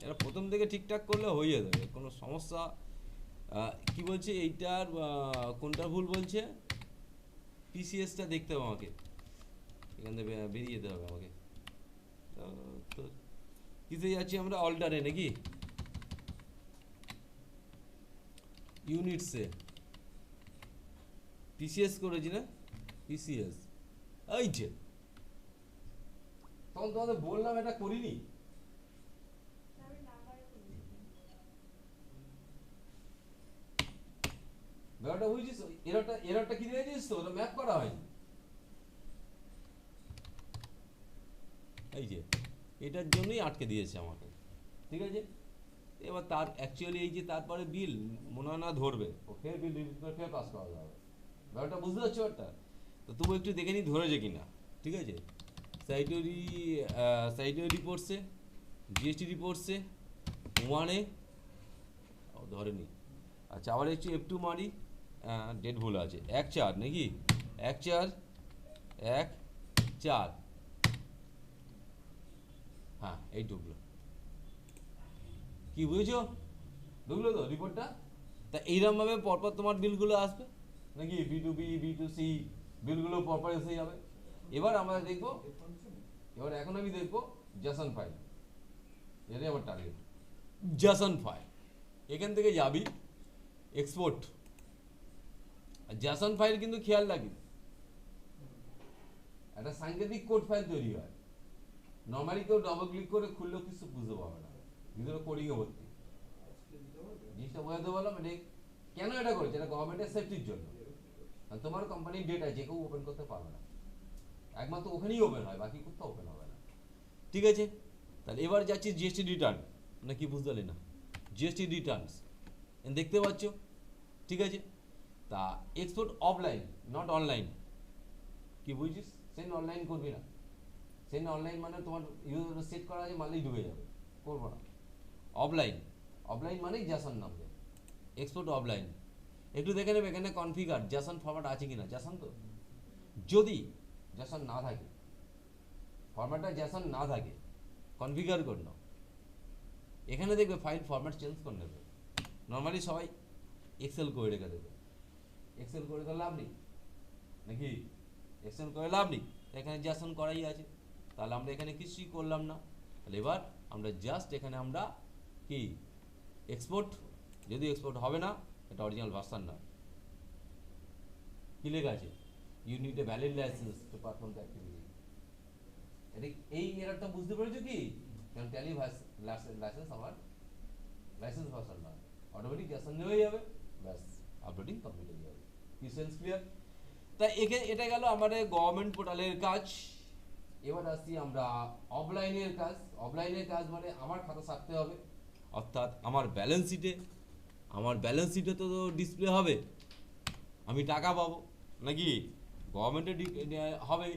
এরা প্রথম থেকে ঠিকঠাক করলে হয়ে যাবে, কোনো সমস্যা। কি বলছে এইটার, কোনটা ভুল বলছে? PCSটা দেখতে হবে আমাকে, এখান থেকে বেরিয়ে যেতে হবে আমাকে। তো কিসে যাচ্ছি আমরা? অল্টারে নাকি? ইউনিটসে PCS করেছি না? PCS, এই যে তখন তোমাদের বললাম এটা করিনি। ব্যাপারটা বুঝছিস? এররটা কি দিয়েছিস তো, ওটা ম্যাপ করা হয়নি। এই যে এটার জন্যই আটকে দিয়েছে আমাকে, ঠিক আছে? এবার তার অ্যাকচুয়ালি এই যে তারপরে বিল মনে হয় না ধরবে, ও ফের বিল রিলিজ করে ফের পাস করা যাবে। ব্যাপারটা বুঝতে পারছো? একটা তো তবু একটু দেখে নিই ধরেছে কিনা, ঠিক আছে। স্যানিটারি স্যানিটারি রিপোর্টসে, জিএসটি রিপোর্টসে ওয়ানে ধরেনি। আচ্ছা আবার একটু F2 মারি, ডেট ভুল আছে, 1/4 নাকি, 1/4 1/4, হ্যাঁ এই ঢুকলো, কি বুঝেছো, ঢুকলো তো রিপোর্টটা। তা এইরকমভাবে পরপর তোমার বিলগুলো আসবে নাকি, B2B B2C বিলগুলো পরপর এসে যাবে। এবার আমরা দেখবো, এবার এখন আমি দেখবো জেসন ফাইল, এটাই আমার টার্গেট। জেসন ফাইল, এখান থেকে যাবি এক্সপোর্ট। জেসন ফাইল কিন্তু খেয়াল রাখবি, একটা সাংকেতিক কোড ফাইল তৈরি হয়, নর্মালি কেউ ডবল ক্লিক করে খুললেও কিছু বুঝতে পারবে না, ভিতরে কোডিং এ ভর্তি। জিনিসটা বোঝাতে বললাম, এটা কেন এটা করেছে, এটা গভর্নমেন্টের সেফটির জন্য। আর তোমার কোম্পানির ডেটা যে কেউ ওপেন করতে পারবে না, একমাত্র ওখানেই ওপেন হয়, বাকি কোথাও ওপেন হবে না, ঠিক আছে। তাহলে এবার যাচ্ছি জিএসটি রিটার্ন, না কি বুঝতে পারলি না, জিএসটি রিটার্নস দেখতে পাচ্ছ, ঠিক আছে। তা এক্সপোর্ট অফলাইন নট অনলাইন, কি বুঝছিস, সেন্ড অনলাইন করবি না, সেন্ড অনলাইন মানে তোমার ইউজার সেট করা আছে, মানলেই ডুবে যাবে, করবো না। অফলাইন, অফলাইন মানেই জ্যাসন নামবে, এক্সপোর্ট অফলাইন। একটু দেখে নেবে এখানে কনফিগার জ্যাসন ফরম্যাট আছে কিনা, জ্যাসন তো, যদি জ্যাসন না থাকে, ফরম্যাটটা জ্যাসন না থাকে, কনফিগার করে নাও। এখানে দেখবে ফাইল ফরম্যাট চেঞ্জ করে নেবে, নর্মালি সবাই এক্সেল করে রেখে দেবে, এক্সেল করে তো লাভ নেই নাকি, এক্সেল করে লাভ নেই, এখানে জ্যাসন করাই আছে। তাহলে আমরা এখানে কিছুই করলাম না, তাহলে এবার আমরা জাস্ট এখানে আমরা কি এক্সপোর্ট, যদি এক্সপোর্ট হবে না, এটা অরিজিনাল ভার্সন না, কি লেখা আছে, you need a valid license to perform the activity. এটা এই এরারটা বুঝতে পেরেছো কি, কারণ ট্যালি লাইসেন্স আমার লাইসেন্স ভার্সন না, অটোমেটিক জ্যাসন হয়ে যাবে, ব্যাস আপলোডিং কমপ্লিট হয়ে যাবে, কি সেন্স ক্লিয়ার। তা এটা গেল আমাদের গভর্নমেন্ট পোর্টালের কাজ। এবার আসছি আমরা অফলাইনের কাজ। অফলাইনের কাজ মানে আমার খাতা ছাপতে হবে, অর্থাৎ আমার ব্যালেন্স শিটে, আমার ব্যালেন্স শিটে তো ডিসপ্লে হবে, আমি টাকা পাবো নাকি, গভর্নমেন্টের হবে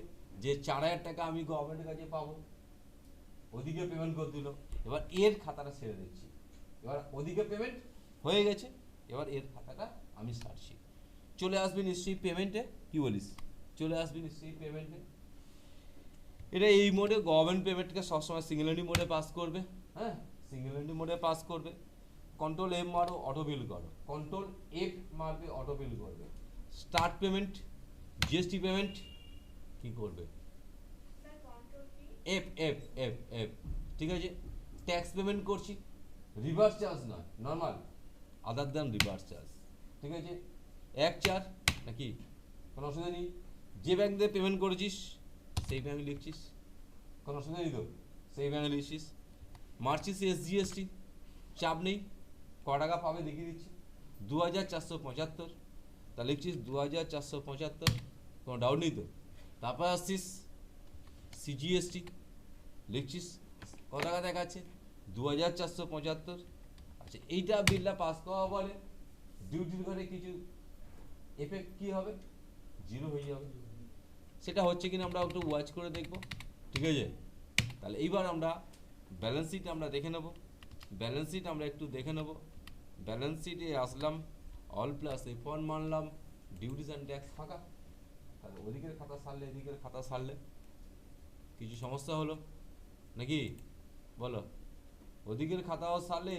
যে 4,000 টাকা আমি গভর্নমেন্টের কাছে পাবো, ওদিকে পেমেন্ট করে দিল, এবার এর খাতাটা ছেড়ে দিচ্ছি, এবার ওদিকে পেমেন্ট হয়ে গেছে, এবার এর খাতাটা আমি ছাড়ছি, চলে আসবে নিশ্চয়ই পেমেন্টে, কি বলিস, চলে আসবে নিশ্চয়ই পেমেন্টে। এটা এই মোডে গভর্নমেন্ট পেমেন্টকে সবসময় সিঙ্গেল এন্ট্রি মোডে পাস করবে, হ্যাঁ সিঙ্গেল এন্ট্রি মোডে পাস করবে। কন্ট্রোল এম মারো, অটো বিল করো, কন্ট্রোল এফ মারবে, অটো বিল করবে। স্টার্ট পেমেন্ট, জিএসটি পেমেন্ট কি করবে, এফ এফ এফ এফ, ঠিক আছে। ট্যাক্স পেমেন্ট করছি, রিভার্স চার্জ নয়, normal, other than reverse charge, ঠিক আছে। 1/4 নাকি, কোনো অসুবিধা নেই, যে ব্যাংক দিয়ে পেমেন্ট করেছিস সেই ব্যাংক লিখছিস, কোনো অসুবিধা নেই তো, সেই ব্যাংকে লিখছিস। মারছিস এসজিএসটি, চাপ নেই, ক টাকা পাবে দেখিয়ে দিচ্ছি, 2,475, তা লিখছিস 2,475, কোনো ডাউট নেই তো। তারপর আসছিস সিজিএসটি, লিখছিস কত টাকা দেখাচ্ছে, 2,475। আচ্ছা এইটা বিলটা পাস করা বলে, ডিউটির ঘরে কিছু এফেক্ট কি হবে, 0 হয়ে যাবে, সেটা হচ্ছে কিনা আমরা একটু ওয়াচ করে দেখব, ঠিক আছে। তাহলে এইবার আমরা ব্যালেন্স শিট আমরা দেখে নেব, ব্যালেন্স শিট আমরা একটু দেখে নেব। ব্যালেন্স শিটে আসলাম, অল প্লাস F1 মানলাম, ডিউটিস অ্যান্ড ট্যাক্স ফাঁকা, তাহলে ওদিকের খাতা সারলে এদিকের খাতা সারলে কিছু সমস্যা হলো নাকি, বলো, ওদিকের খাতাও সারলে